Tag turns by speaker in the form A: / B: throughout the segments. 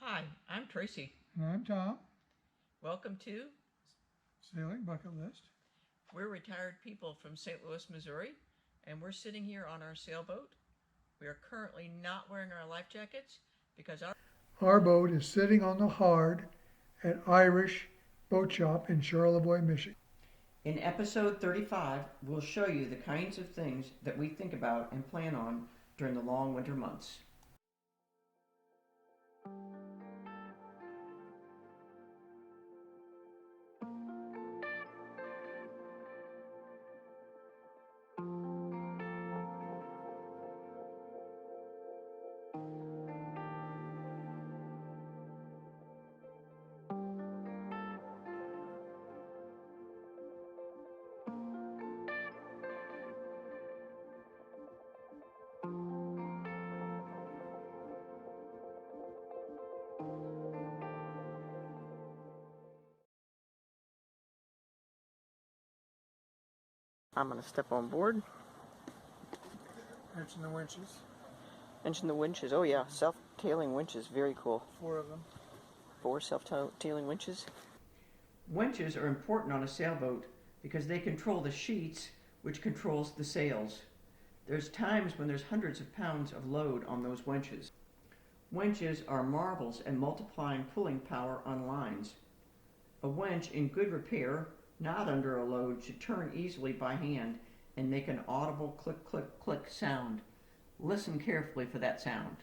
A: Hi, I'm Tracy.
B: And I'm Tom.
A: Welcome to
B: Sailing Bucket List.
A: We're retired people from St. Louis, Missouri, and we're sitting here on our sailboat. We are currently not wearing our life jackets because
B: our boat is sitting on the hard at Irish Boat Shop in Charlevoix, Michigan.
A: In episode 35, we'll show you the kinds of things that we think about and plan on during the long winter months. I'm going to step on board.
B: Mention the winches.
A: Mention the winches. Oh yeah, self-tailing winches. Very cool.
B: 4 of them.
A: 4 self-tailing winches. Winches are important on a sailboat because they control the sheets, which controls the sails. There's times when there's hundreds of pounds of load on those winches. Winches are marvels at multiplying pulling power on lines. A winch in good repair, not under a load, should turn easily by hand and make an audible click, click, click sound. Listen carefully for that sound.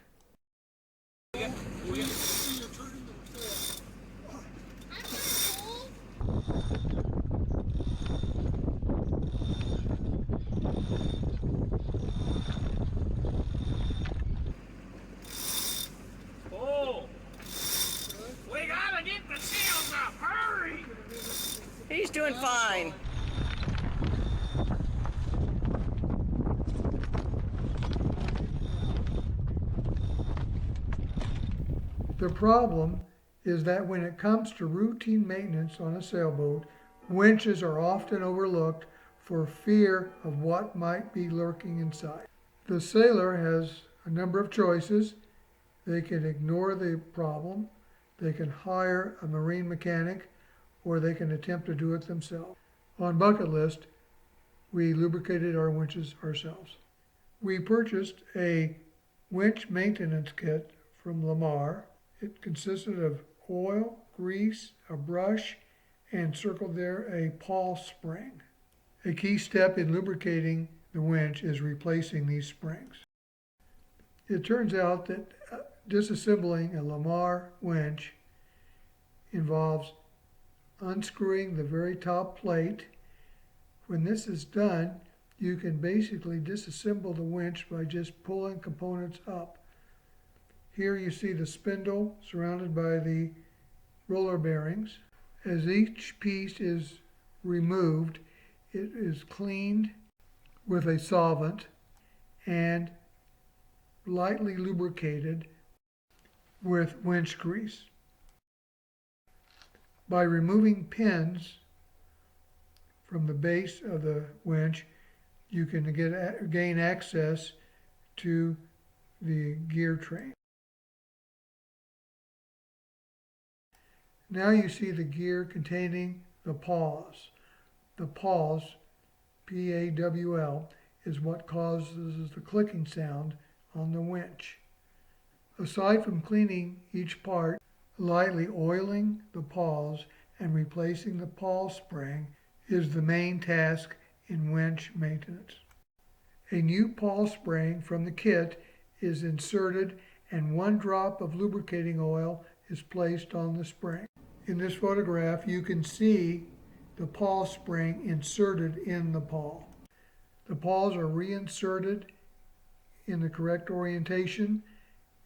C: Oh! We gotta get the sails up! Hurry!
A: He's doing fine.
B: The problem is that when it comes to routine maintenance on a sailboat, winches are often overlooked for fear of what might be lurking inside. The sailor has a number of choices. They can ignore the problem, they can hire a marine mechanic, or they can attempt to do it themselves. On Bucket List, we lubricated our winches ourselves. We purchased a winch maintenance kit from Lewmar. It consisted of oil, grease, a brush, and circled there a pawl spring. A key step in lubricating the winch is replacing these springs. It turns out that disassembling a Lewmar winch involves unscrewing the very top plate. When this is done, you can basically disassemble the winch by just pulling components up. Here you see the spindle surrounded by the roller bearings. As each piece is removed, it is cleaned with a solvent and lightly lubricated with winch grease. By removing pins from the base of the winch, you can gain access to the gear train. Now you see the gear containing the pawls. The pawls, P-A-W-L, is what causes the clicking sound on the winch. Aside from cleaning each part, lightly oiling the pawls and replacing the pawl spring is the main task in winch maintenance. A new pawl spring from the kit is inserted and 1 drop of lubricating oil is placed on the spring. In this photograph, you can see the pawl spring inserted in the pawl. The pawls are reinserted in the correct orientation,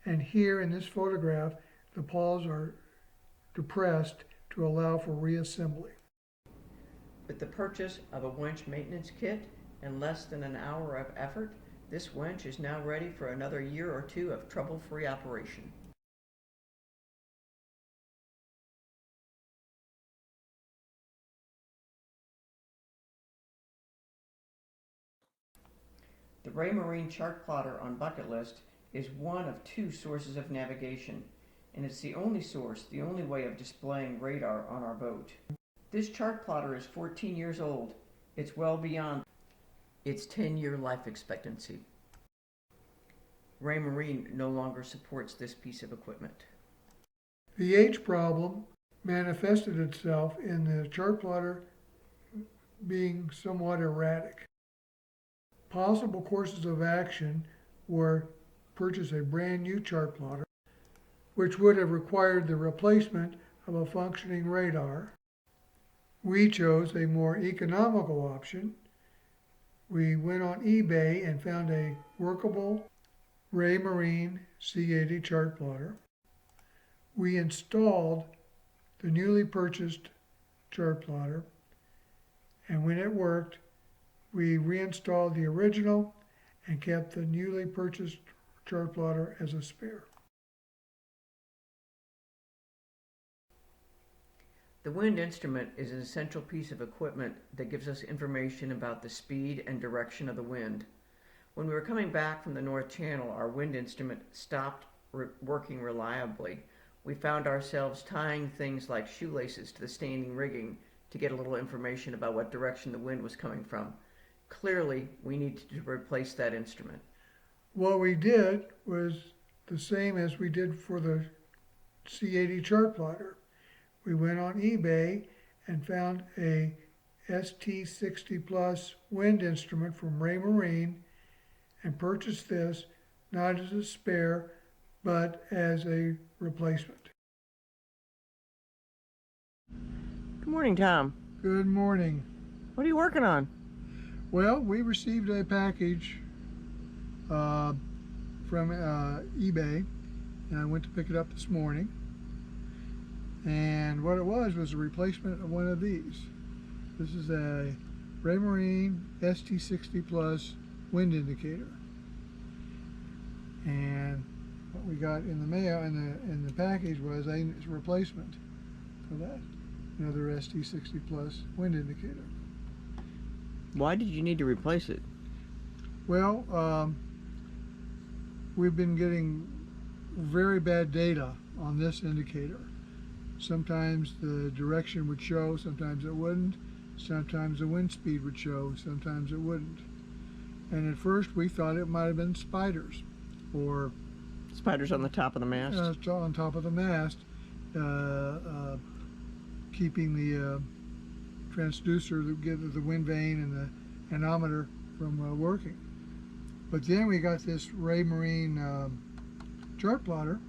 B: and here in this photograph, the pawls are depressed to allow for reassembly.
A: With the purchase of a winch maintenance kit and less than an hour of effort, this winch is now ready for another year or 2 of trouble-free operation. The Raymarine chart plotter on Bucket List is one of 2 sources of navigation. and it's the only source, the only way of displaying radar on our boat. This chart plotter is 14 years old. It's well beyond its 10-year life expectancy. Raymarine no longer supports this piece of equipment.
B: The H problem manifested itself in the chart plotter being somewhat erratic. Possible courses of action were purchase a brand new chart plotter, which would have required the replacement of a functioning radar. We chose a more economical option. We went on eBay and found a workable Raymarine C80 chart plotter. We installed the newly purchased chart plotter, and when it worked, we reinstalled the original and kept the newly purchased chart plotter as a spare.
A: The wind instrument is an essential piece of equipment that gives us information about the speed and direction of the wind. When we were coming back from the North Channel, our wind instrument stopped working reliably. We found ourselves tying things like shoelaces to the standing rigging to get a little information about what direction the wind was coming from. Clearly, we needed to replace that instrument.
B: What we did was the same as we did for the C80 chart plotter. We went on eBay and found a ST60 Plus wind instrument from Raymarine and purchased this not as a spare but as a replacement.
A: Good morning, Tom.
B: Good morning.
A: What are you working on?
B: Well, we received a package from eBay, and I went to pick it up this morning. And what it was a replacement of one of these. This is a Raymarine ST60 Plus wind indicator. And what we got in the mail, in the package, was a replacement for that. Another ST60 Plus wind indicator.
A: Why did you need to replace it?
B: Well, we've been getting very bad data on this indicator. Sometimes the direction would show, sometimes it wouldn't. Sometimes the wind speed would show, sometimes it wouldn't. And at first we thought it might have been spiders, or
A: Spiders on the top of the mast?
B: on top of the mast, keeping the transducer, the wind vane and the anemometer from working. But then we got this Raymarine chart plotter,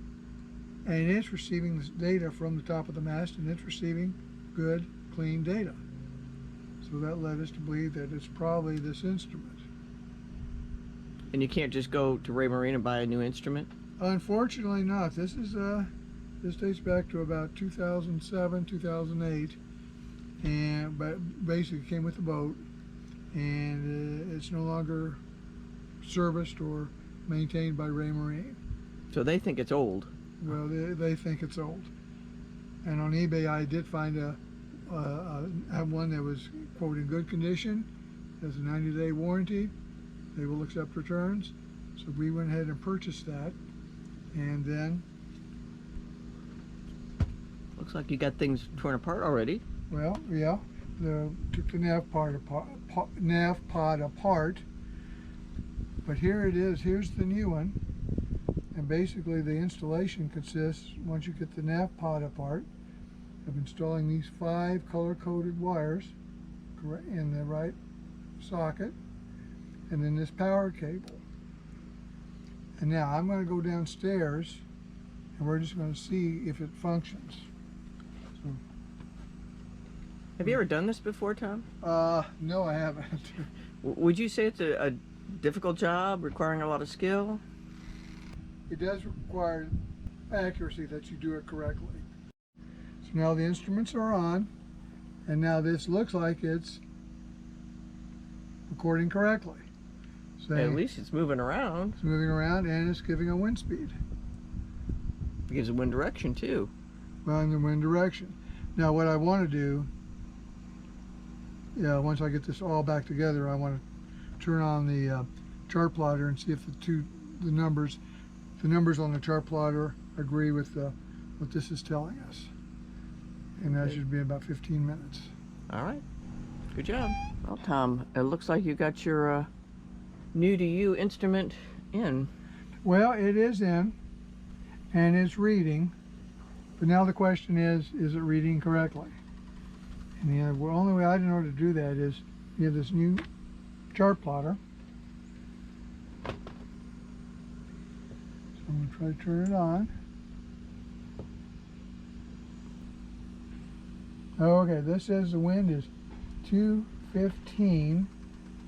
B: and it's receiving this data from the top of the mast, and it's receiving good, clean data. So that led us to believe that it's probably this instrument.
A: And you can't just go to Raymarine and buy a new instrument?
B: Unfortunately not. This dates back to about 2007, 2008, but basically came with the boat, and it's no longer serviced or maintained by Raymarine.
A: So they think it's old.
B: Well, they think it's old. And on eBay, I did find have one that was, quote, in good condition, has a 90-day warranty. They will accept returns. So we went ahead and purchased that. And then,
A: Looks like you got things torn apart already.
B: well, yeah, took the nav pod apart. But here it is. Here's the new one. And basically the installation consists, once you get the nav pod apart, of installing these 5 color-coded wires in the right socket, and then this power cable. And now I'm going to go downstairs, and we're just going to see if it functions. So,
A: Have you ever done this before, Tom?
B: no, I haven't.
A: Would you say it's a difficult job, requiring a lot of skill?
B: It does require accuracy that you do it correctly. So now the instruments are on, and now this looks like it's recording correctly. So
A: At least it's moving around.
B: it's moving around, and it's giving a wind speed.
A: It gives a wind direction too.
B: Well, in the wind direction. Now what I want to do, once I get this all back together, I want to turn on the chart plotter and see if the numbers on the chart plotter agree with the what this is telling us. And that should be about 15 minutes.
A: All right. Good job. Well, Tom, it looks like you got your new to you instrument in.
B: Well, it is in, and it's reading, but now the question is it reading correctly? And the only way I know to do that is you have this new chart plotter. So I'm going to try to turn it on. Okay, this says the wind is 215,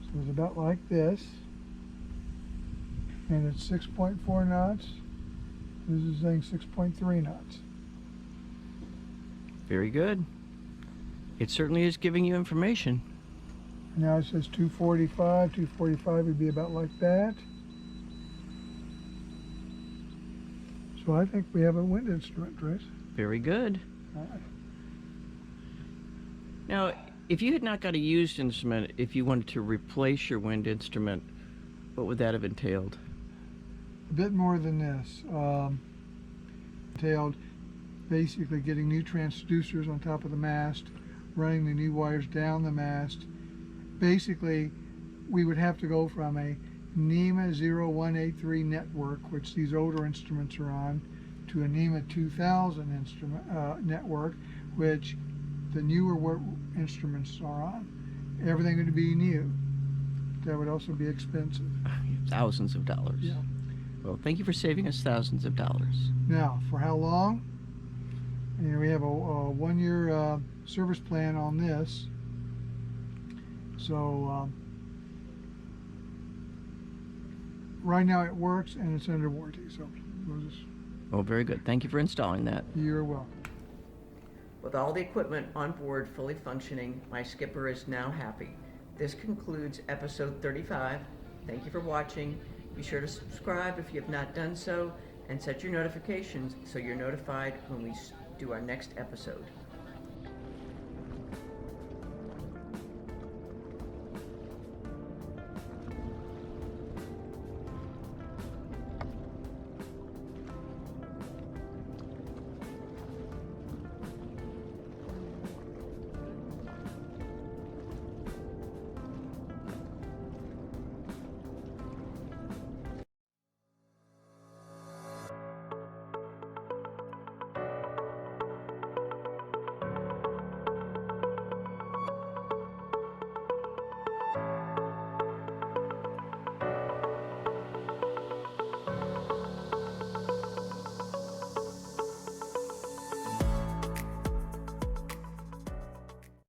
B: so it's about like this. And it's 6.4 knots. This is saying 6.3 knots.
A: Very good. It certainly is giving you information.
B: Now it says 245. 245 would be about like that. So I think we have a wind instrument, Trace.
A: Very good.
B: All right.
A: Now, if you had not got a used instrument, if you wanted to replace your wind instrument, what would that have entailed?
B: A bit more than this. Entailed basically getting new transducers on top of the mast, running the new wires down the mast. Basically, we would have to go from a NEMA 0183 network, which these older instruments are on, to a NEMA 2000 instrument network, which the newer instruments are on. Everything would be new. That would also be expensive.
A: Thousands of dollars.
B: Yeah.
A: Well, thank you for saving us thousands of dollars.
B: Now, for how long? And we have a 1-year service plan on this. So right now it works and it's under warranty. So we'll just.
A: Oh, very good. Thank you for installing that.
B: You're welcome.
A: With all the equipment on board fully functioning, my skipper is now happy. This concludes episode 35. Thank you for watching. Be sure to subscribe if you have not done so, and set your notifications so you're notified when we do our next episode.